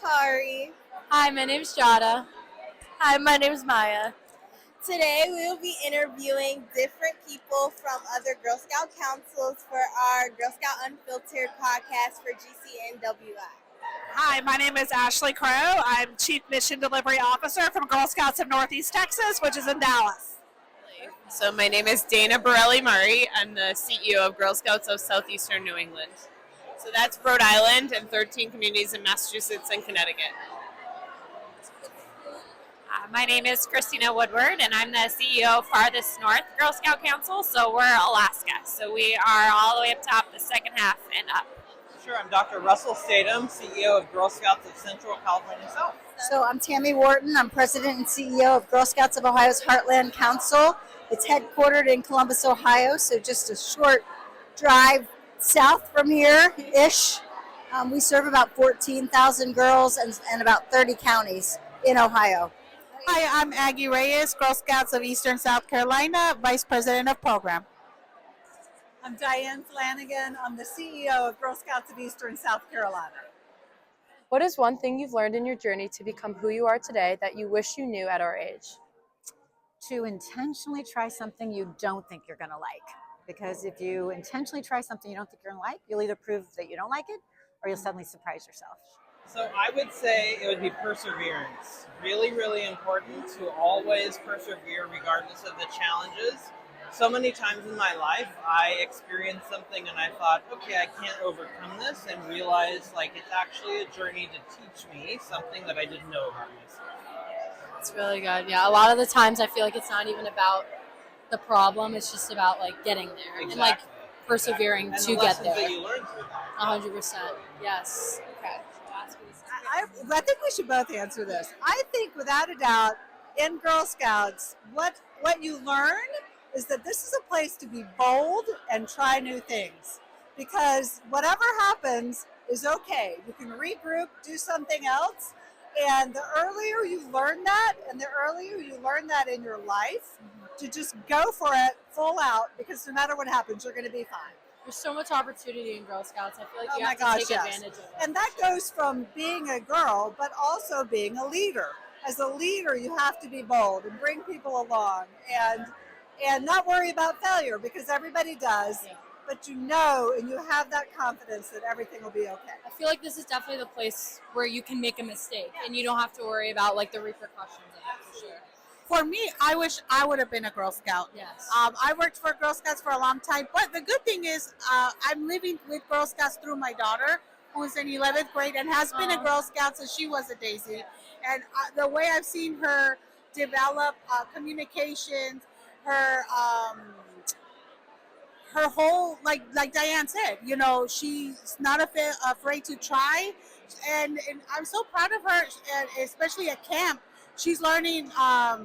Kari. Hi, my name's Jada. Hi, my name is Maya. Today we will be interviewing different people from other Girl Scout councils for our Girl Scout Unfiltered podcast for GCNWI. Hi, my name is Ashley Crow. I'm Chief Mission Delivery Officer from Girl Scouts of Northeast Texas, which is in Dallas. So my name is Dana Borelli Murray. I'm the CEO of Girl Scouts of Southeastern New England. So that's Rhode Island and 13 communities in Massachusetts and Connecticut. My name is Christina Woodward, and I'm the CEO of Farthest North Girl Scout Council. So we're Alaska. So we are all the way up top, the second half and up. Sure, I'm Dr. Russell Statham, CEO of Girl Scouts of Central California South. So I'm Tammy Wharton. I'm President and CEO of Girl Scouts of Ohio's Heartland Council. It's headquartered in Columbus, Ohio, so just a short drive south from here-ish. We serve about 14,000 girls and about 30 counties in Ohio. Hi, I'm Aggie Reyes, Girl Scouts of Eastern South Carolina, Vice President of Program. I'm Diane Flanagan. I'm the CEO of Girl Scouts of Eastern South Carolina. What is one thing you've learned in your journey to become who you are today that you wish you knew at our age? To intentionally try something you don't think you're going to like. Because if you intentionally try something you don't think you're going to like, you'll either prove that you don't like it or you'll suddenly surprise yourself. So I would say it would be perseverance. Really, really important to always persevere regardless of the challenges. So many times in my life, I experienced something and I thought, okay, I can't overcome this, and realized like it's actually a journey to teach me something that I didn't know about myself. It's really good. Yeah, a lot of the times I feel like it's not even about the problem. It's just about like getting there and like persevering And to the get lessons there. that you learn through that. 100%. Yes. Okay. I think we should both answer this. I think without a doubt, in Girl Scouts, what you learn is that this is a place to be bold and try new things. Because whatever happens is okay. You can regroup, do something else. And the earlier you learn that, and the earlier you learn that in your life, to just go for it full out, because no matter what happens, you're going to be fine. There's so much opportunity in Girl Scouts. I feel like you Oh my have to gosh, take yes. advantage of it. And that goes from being a girl, but also being a leader. As a leader, you have to be bold and bring people along and not worry about failure, because everybody does. Yeah. But you know, and you have that confidence that everything will be okay. I feel like this is definitely the place where you can make a mistake and you don't have to worry about like the repercussions of it, for sure. For me, I wish I would have been a Girl Scout. Yes. I worked for Girl Scouts for a long time, but the good thing is I'm living with Girl Scouts through my daughter, who's in 11th grade and has been a Girl Scout since she was a Daisy. And the way I've seen her develop communications, her whole, like Diane said, you know, she's not afraid to try. And I'm so proud of her, especially at camp. She's learning how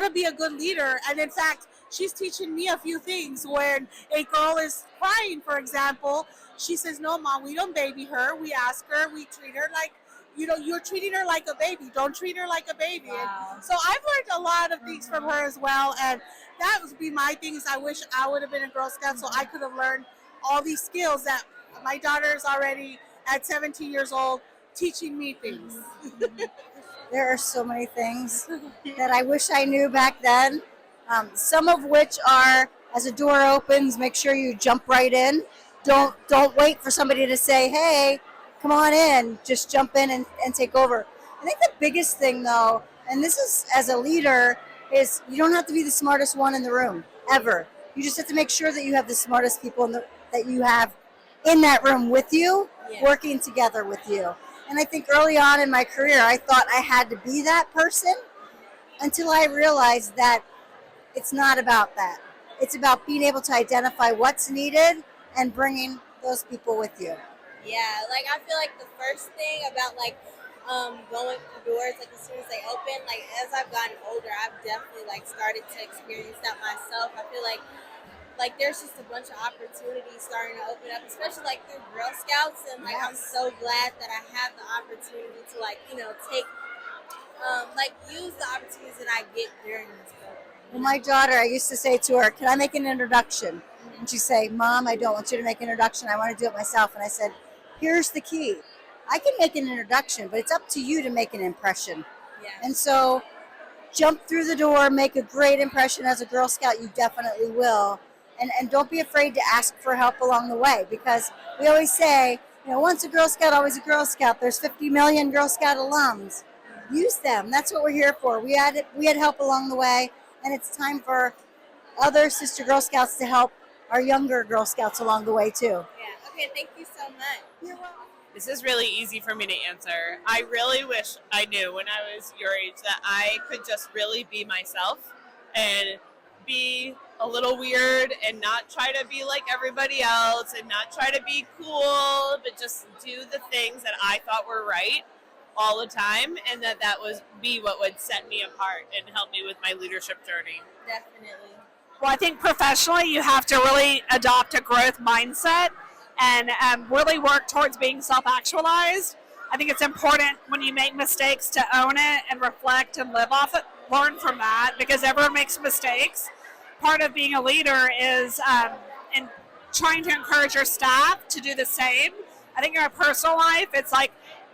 to be a good leader. And in fact, she's teaching me a few things. When a girl is crying, for example, she says, no, Mom, we don't baby her. We ask her, we treat her like, you know, you're treating her like a baby. Don't treat her like a baby. Wow. And so I've learned a lot of things from her as well. And that would be my things. I wish I would have been a Girl Scout so I could have learned all these skills that my daughter is already at 17 years old teaching me things. There are so many things that I wish I knew back then. Some of which are, as a door opens, make sure you jump right in. Don't wait for somebody to say, hey, come on in. Just jump in and take over. I think the biggest thing, though, and this is as a leader, is you don't have to be the smartest one in the room, ever. You just have to make sure that you have the smartest people that you have in that room with you, working together with you. And I think early on in my career, I thought I had to be that person until I realized that it's not about that. It's about being able to identify what's needed and bringing those people with you. Yeah, like I feel like the first thing about like going through doors, like as soon as they open, like as I've gotten older, I've definitely like started to experience that myself. I feel like there's just a bunch of opportunities starting to open up, especially like through Girl Scouts, and like I'm so glad that I have the opportunity to like, you know, take like use the opportunities that I get during this program. Well, my daughter, I used to say to her, can I make an introduction? And she'd say, Mom, I don't want you to make an introduction. I want to do it myself. And I said, here's the key. I can make an introduction, but it's up to you to make an impression. Yeah. And so jump through the door, make a great impression as a Girl Scout, you definitely will. And don't be afraid to ask for help along the way, because we always say, once a Girl Scout, always a Girl Scout. There's 50 million Girl Scout alums. Use them. That's what we're here for. We had help along the way, and it's time for other sister Girl Scouts to help our younger Girl Scouts along the way too. Yeah. Okay. Thank you so much. You're welcome. This is really easy for me to answer. I really wish I knew when I was your age that I could just really be myself and be a little weird and not try to be like everybody else and not try to be cool, but just do the things that I thought were right all the time, and that was be what would set me apart and help me with my leadership journey. Definitely. Well, I think professionally you have to really adopt a growth mindset and really work towards being self-actualized. I think it's important when you make mistakes to own it and reflect and live off it, learn from that, because everyone makes mistakes. Part of being a leader is in trying to encourage your staff to do the same. I think in our personal life, it's like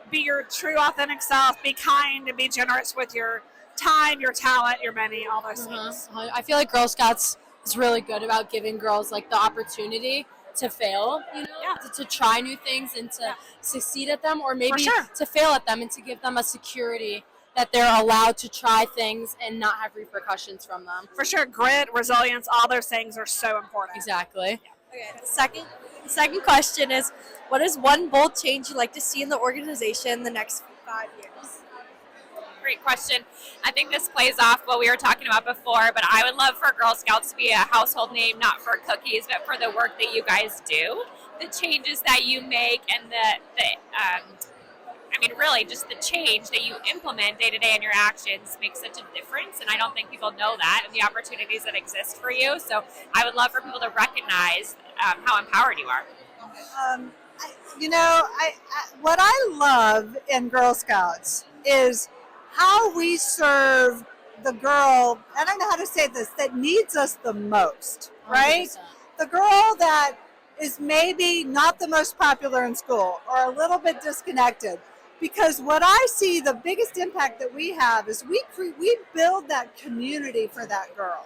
be your true, authentic self, be kind, and be generous with your time, your talent, your money, all those things. I feel like Girl Scouts is really good about giving girls like the opportunity to fail, to try new things and to succeed at them, or maybe to fail at them and to give them a security that they're allowed to try things and not have repercussions from them. For sure, grit, resilience, all those things are so important. Exactly. Okay. The second question is, what is one bold change you'd like to see in the organization in the next 5 years? Great question. I think this plays off what we were talking about before, but I would love for Girl Scouts to be a household name, not for cookies, but for the work that you guys do, the changes that you make, and really just the change that you implement day to day in your actions makes such a difference. And I don't think people know that and the opportunities that exist for you. So I would love for people to recognize how empowered you are. What I love in Girl Scouts is how we serve the girl, I don't know how to say this, that needs us the most, right? 100%. The girl that is maybe not the most popular in school or a little bit disconnected. Because what I see, the biggest impact that we have is we build that community for that girl.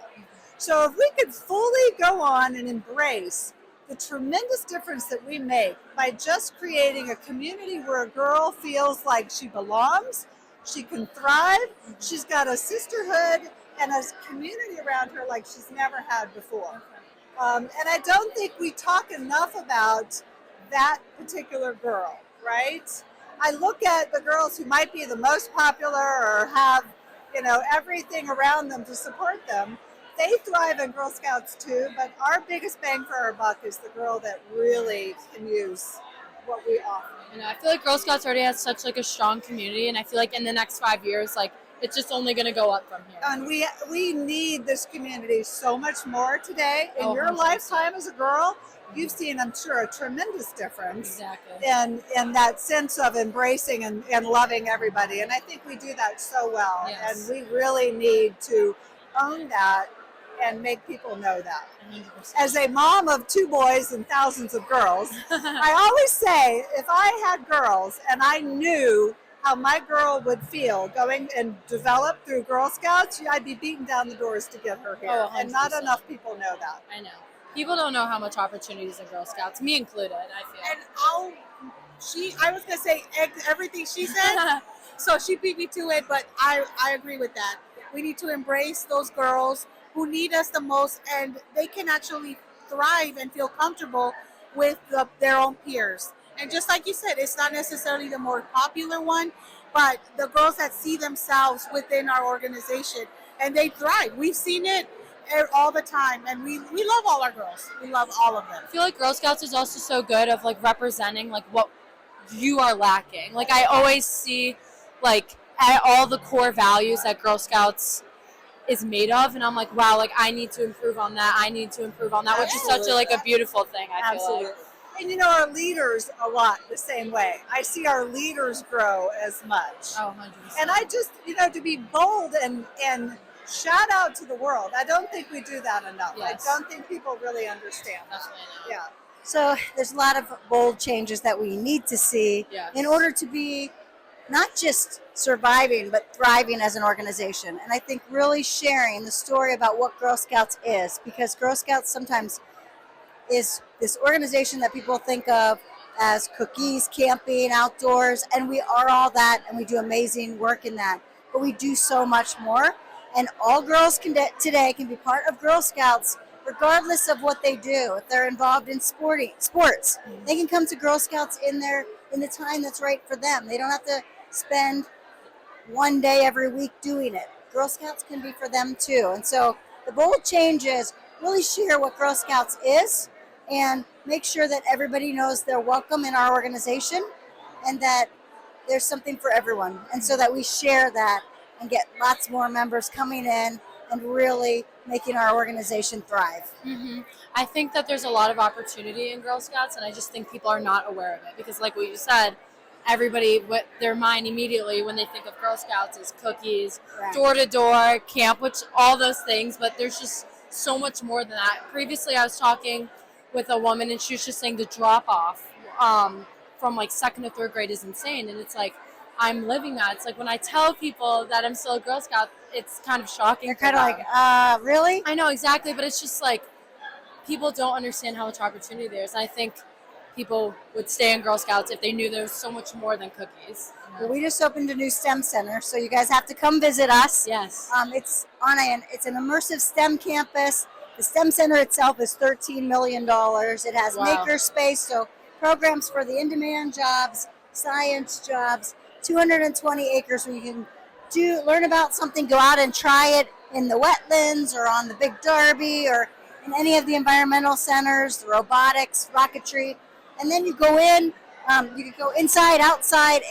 So if we could fully go on and embrace the tremendous difference that we make by just creating a community where a girl feels like she belongs, she can thrive, she's got a sisterhood and a community around her like she's never had before. And I don't think we talk enough about that particular girl, right? I look at the girls who might be the most popular or have, everything around them to support them. They thrive in Girl Scouts too, but our biggest bang for our buck is the girl that really can use what we offer. I feel like Girl Scouts already has such like a strong community, and I feel like in the next 5 years, like it's just only going to go up from here. And we need this community so much more today. In your 100%. Lifetime as a girl, you've seen, I'm sure, a tremendous difference Exactly. in that sense of embracing and loving everybody. And I think we do that so well. Yes. And we really need to own that and make people know that. 100%. As a mom of 2 boys and thousands of girls, I always say if I had girls and I knew how my girl would feel going and develop through Girl Scouts, I'd be beating down the doors to get her here. Oh, and not 100%. enough people know that. I know. People don't know how much opportunities in Girl Scouts, me included, I feel. And I was gonna say everything she said, so she beat me to it, but I agree with that. We need to embrace those girls who need us the most, and they can actually thrive and feel comfortable with their own peers. And just like you said, it's not necessarily the more popular one, but the girls that see themselves within our organization and they thrive. We've seen it all the time, and we love all our girls. We love all of them. I feel like Girl Scouts is also so good of like representing like what you are lacking. Like I always see like all the core values that Girl Scouts is made of, and I'm like, wow, like I need to improve on that. I need to improve on that, which is such a beautiful thing. I feel like. And our leaders a lot the same way. I see our leaders grow as much. Oh, 100%. And I just, to be bold and shout out to the world. I don't think we do that enough. Yes. I don't think people really understand that. Definitely not. Yeah. So there's a lot of bold changes that we need to see Yes. in order to be not just surviving but thriving as an organization. And I think really sharing the story about what Girl Scouts is, because Girl Scouts sometimes is this organization that people think of as cookies, camping, outdoors, and we are all that, and we do amazing work in that. But we do so much more, and all girls today can be part of Girl Scouts, regardless of what they do. If they're involved in sports, they can come to Girl Scouts in the time that's right for them. They don't have to spend one day every week doing it. Girl Scouts can be for them too. And so the bold change is really share what Girl Scouts is and make sure that everybody knows they're welcome in our organization and that there's something for everyone. And so that we share that and get lots more members coming in and really making our organization thrive. I think that there's a lot of opportunity in Girl Scouts, and I just think people are not aware of it because, like what you said, everybody, what their mind immediately when they think of Girl Scouts is cookies, Right. door to door, camp, which all those things, but there's just so much more than that. Previously, I was talking with a woman, and she was just saying the drop off from like second to third grade is insane, and it's like I'm living that. It's like when I tell people that I'm still a Girl Scout, it's kind of shocking. They're for kind of them. like, really? I know exactly, but it's just like people don't understand how much opportunity there is. I think people would stay in Girl Scouts if they knew there was so much more than cookies. Well, we just opened a new STEM center, so you guys have to come visit us. Yes. It's an immersive STEM campus. The STEM center itself is $13 million. It has Wow. maker space, so programs for the in-demand jobs, science jobs, 220 acres where you can learn about something, go out and try it in the wetlands or on the Big Derby or in any of the environmental centers, the robotics, rocketry. And then you go in, you can go inside, outside.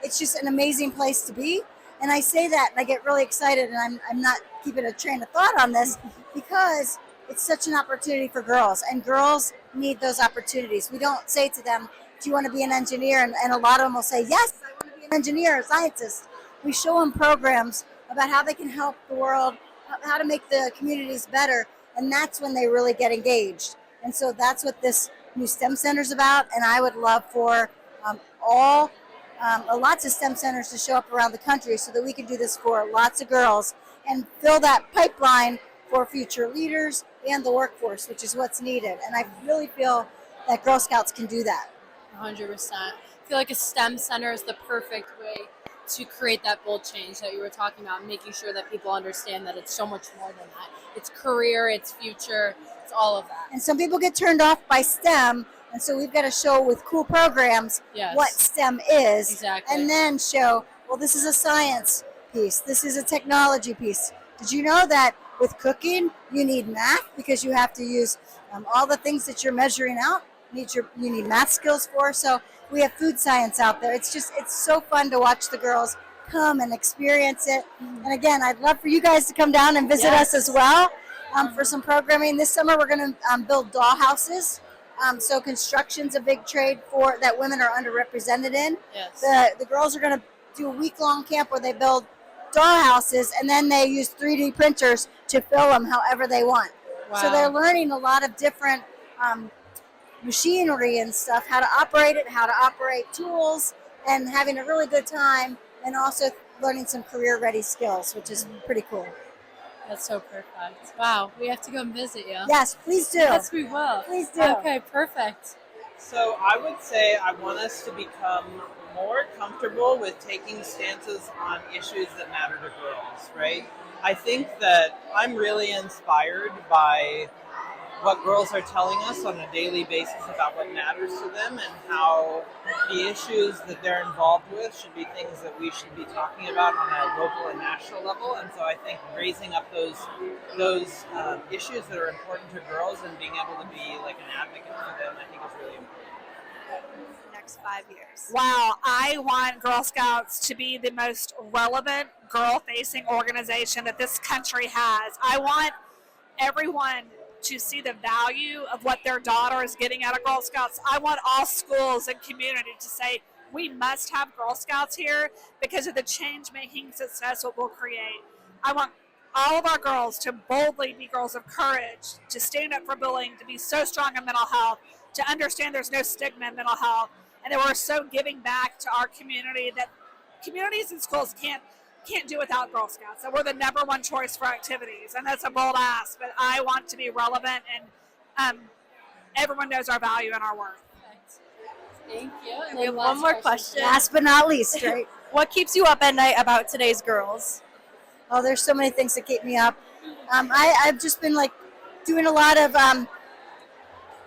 It's just an amazing place to be. And I say that and I get really excited, and I'm not keeping a train of thought on this because it's such an opportunity for girls, and girls need those opportunities. We don't say to them, do you want to be an engineer? And a lot of them will say, yes, I want to be an engineer, a scientist. We show them programs about how they can help the world, how to make the communities better, and that's when they really get engaged. And so that's what this new STEM center is about, and I would love for lots of STEM centers to show up around the country so that we can do this for lots of girls and fill that pipeline for future leaders and the workforce, which is what's needed. And I really feel that Girl Scouts can do that. 100%. I feel like a STEM center is the perfect way to create that bold change that you were talking about, making sure that people understand that it's so much more than that. It's career, it's future, it's all of that. And some people get turned off by STEM, and so we've got to show with cool programs Yes. what STEM is. Exactly. And then show, well, this is a science piece, this is a technology piece. Did you know that with cooking, you need math because you have to use all the things that you're measuring out, you need math skills for. So we have food science out there. It's so fun to watch the girls come and experience it. And again, I'd love for you guys to come down and visit us as well for some programming. This summer, we're going to build doll houses. So construction's a big trade that women are underrepresented in. Yes. The girls are going to do a week-long camp where they build doll houses, and then they use 3D printers to fill them however they want. Wow. So they're learning a lot of different machinery and stuff, how to operate it, how to operate tools, and having a really good time, and also learning some career-ready skills, which is pretty cool. That's so perfect. Wow, we have to go and visit you. Yes, please do. Yes, we will. Please do. Okay, perfect. So I would say I want us to become more comfortable with taking stances on issues that matter to girls, right? I think that I'm really inspired by what girls are telling us on a daily basis about what matters to them and how the issues that they're involved with should be things that we should be talking about on a local and national level. And so I think raising up those issues that are important to girls and being able to be like an advocate for them, I think is really important. Next 5 years. Wow, I want Girl Scouts to be the most relevant girl-facing organization that this country has. I want everyone to see the value of what their daughter is getting out of Girl Scouts. I want all schools and community to say, we must have Girl Scouts here because of the change-making success it will create. I want all of our girls to boldly be girls of courage, to stand up for bullying, to be so strong in mental health, to understand there's no stigma in mental health, and that we're so giving back to our community that communities and schools can't do without Girl Scouts. So we're the number one choice for activities, and that's a bold ask, but I want to be relevant, and everyone knows our value and our worth. Thank you. And We have then one more last question. Last but not least, right? What keeps you up at night about today's girls? Oh, there's so many things that keep me up. I've just been like doing a lot of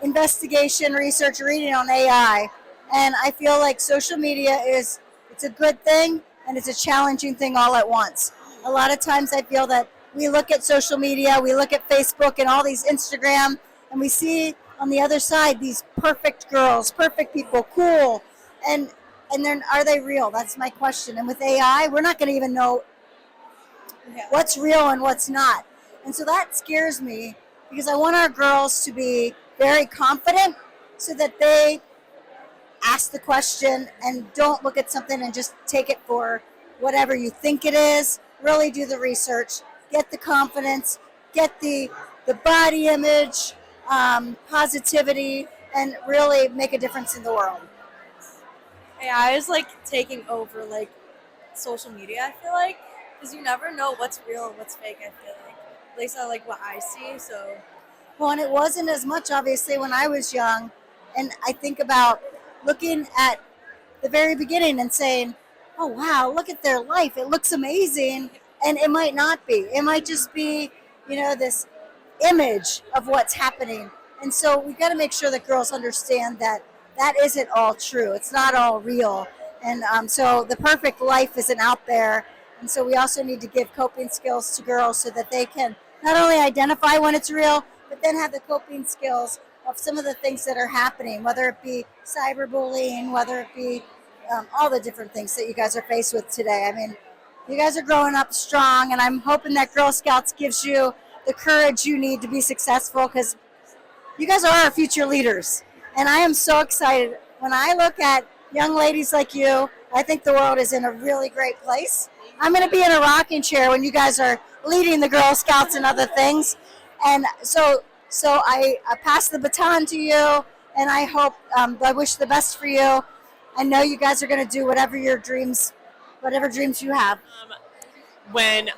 investigation, research, reading on AI, and I feel like social media it's a good thing and it's a challenging thing all at once. A lot of times I feel that we look at social media, we look at Facebook and all these Instagram, and we see on the other side these perfect girls, perfect people, cool, and then are they real? That's my question. And with AI, we're not going to even know what's real and what's not. And so that scares me because I want our girls to be very confident so that they ask the question and don't look at something and just take it for whatever you think it is. Really do the research, get the confidence, get the body image, positivity, and really make a difference in the world. AI is like taking over like social media, I feel like, because you never know what's real and what's fake. I feel like, at least I like what I see. So, Well, and it wasn't as much, obviously, when I was young. And I think about looking at the very beginning and saying, oh, wow, look at their life. It looks amazing. And it might not be. It might just be, this image of what's happening. And so we got to make sure that girls understand that that isn't all true. It's not all real. And so the perfect life isn't out there. And so we also need to give coping skills to girls so that they can not only identify when it's real, but then have the coping skills of some of the things that are happening, whether it be cyberbullying, whether it be all the different things that you guys are faced with today. I mean, you guys are growing up strong, and I'm hoping that Girl Scouts gives you the courage you need to be successful, because you guys are our future leaders. And I am so excited. When I look at young ladies like you, I think the world is in a really great place. I'm going to be in a rocking chair when you guys are leading the Girl Scouts and other things. And so I pass the baton to you, and I wish the best for you. I know you guys are going to do whatever dreams you have. When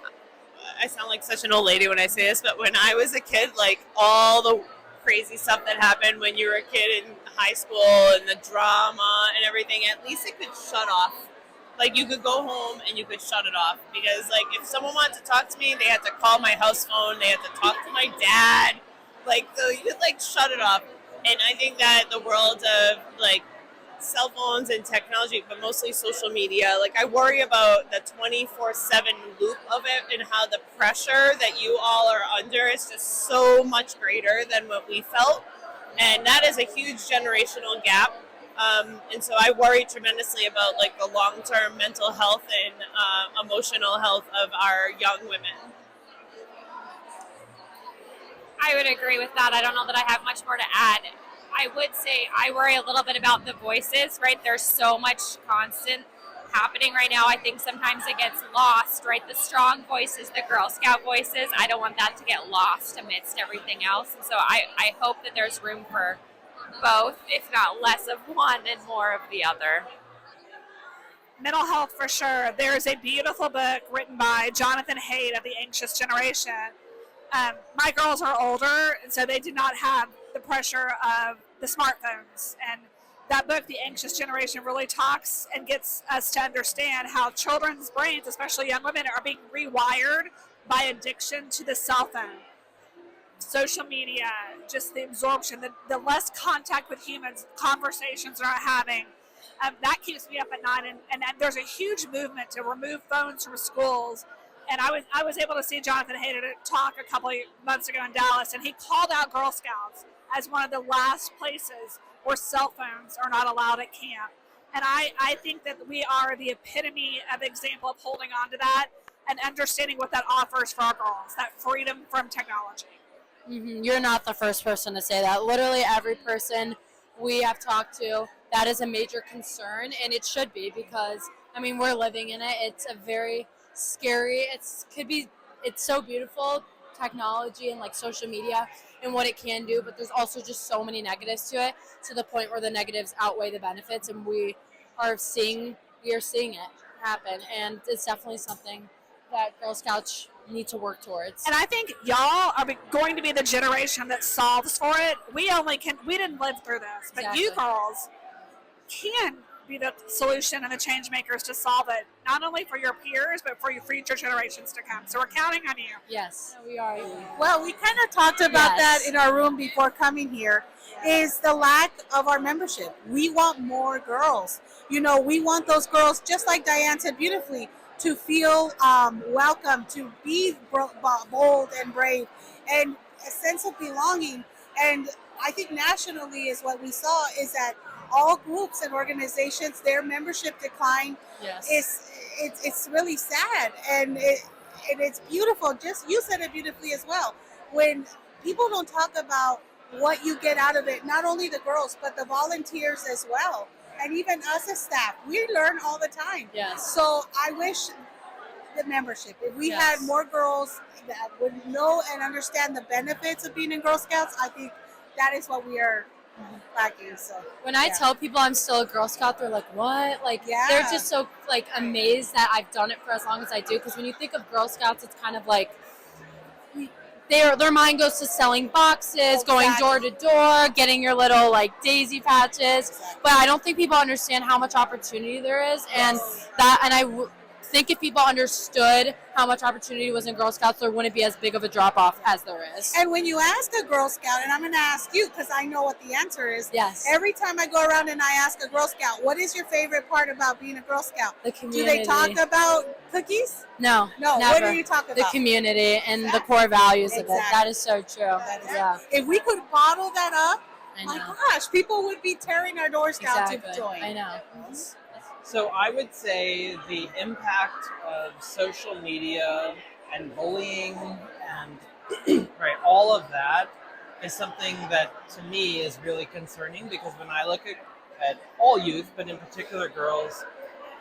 I sound like such an old lady when I say this, but when I was a kid, like all the crazy stuff that happened when you were a kid in high school and the drama and everything, at least it could shut off. Like you could go home and you could shut it off, because like if someone wanted to talk to me, they had to call my house phone, they had to talk to my dad, like so you could like shut it off. And I think that the world of like cell phones and technology, but mostly social media, like I worry about the 24/7 loop of it and how the pressure that you all are under is just so much greater than what we felt, and that is a huge generational gap. And so I worry tremendously about like the long-term mental health and emotional health of our young women. I would agree with that. I don't know that I have much more to add. I would say I worry a little bit about the voices, right? There's so much constant happening right now. I think sometimes it gets lost, right? The strong voices, the Girl Scout voices, I don't want that to get lost amidst everything else. And so I hope that there's room for both, if not less of one and more of the other. Mental health for sure. There is a beautiful book written by Jonathan Haidt of The Anxious Generation. My girls are older, and so they do not have the pressure of the smartphones. And that book, The Anxious Generation, really talks and gets us to understand how children's brains, especially young women, are being rewired by addiction to the cell phone. Social media, just the absorption, the less contact with humans, conversations they're not having, that keeps me up at night. And there's a huge movement to remove phones from schools. And I was able to see Jonathan Haidt talk a couple of months ago in Dallas, and he called out Girl Scouts as one of the last places where cell phones are not allowed at camp. And I think that we are the epitome of example of holding on to that and understanding what that offers for our girls, that freedom from technology. Mm-hmm. You're not the first person to say that. Literally every person we have talked to, that is a major concern, and it should be, because I mean we're living in it. It's a very scary. It's so beautiful, technology and like social media, and what it can do, but there's also just so many negatives to it, to the point where the negatives outweigh the benefits, and we are seeing it happen, and it's definitely something that Girl Scouts need to work towards. And I think y'all are going to be the generation that solves for it. We didn't live through this, but Exactly. you girls can be the solution and the change makers to solve it, not only for your peers, but for your future generations to come. So we're counting on you. Yes, we are. Well, we kind of talked about Yes. that in our room before coming here, is the lack of our membership. We want more girls. You know, we want those girls, just like Diane said beautifully, to feel welcome, to be bold and brave, and a sense of belonging. And I think nationally is what we saw is that all groups and organizations, their membership decline Yes. it's really sad, and it's beautiful. Just you said it beautifully as well. When people don't talk about what you get out of it, not only the girls but the volunteers as well, and even us as staff, we learn all the time. Yes. So I wish the membership, if we Yes. had more girls that would know and understand the benefits of being in Girl Scouts, I think that is what we are lacking. So When I tell people I'm still a Girl Scout, they're like, "What?" Like, Yeah. they're just so like amazed that I've done it for as long as I do. Because when you think of Girl Scouts, it's kind of like their mind goes to selling boxes, going door to door, getting your little like daisy patches. But I don't think people understand how much opportunity there is, and I think if people understood how much opportunity was in Girl Scouts, there wouldn't be as big of a drop off as there is. And when you ask a Girl Scout, and I'm going to ask you because I know what the answer is. Yes. Every time I go around and I ask a Girl Scout, what is your favorite part about being a Girl Scout? The Do community. they talk about cookies? No, No. never. What do you talk about? The community and the core values of it. Exactly. That is so true. That is- Yeah. If we could bottle that up, I my know. gosh, people would be tearing our doors down Exactly. to join. I know. So I would say the impact of social media and bullying and right, all of that is something that to me is really concerning, because when I look at all youth, but in particular girls,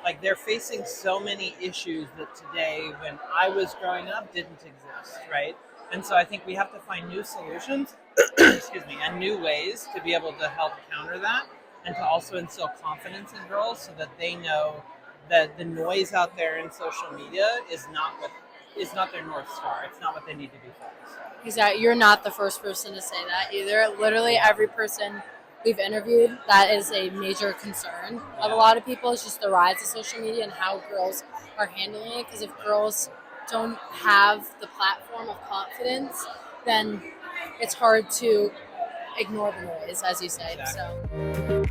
like they're facing so many issues that today, when I was growing up, didn't exist, right? And so I think we have to find new solutions, excuse me, and new ways to be able to help counter that, and to also instill confidence in girls so that they know that the noise out there in social media is not their North Star. It's not what they need to be focused on. Exactly. You're not the first person to say that either. Literally every person we've interviewed, that is a major concern of a lot of people. It's just the rise of social media and how girls are handling it. Because if girls don't have the platform of confidence, then it's hard to ignore the noise, as you say. Exactly. So.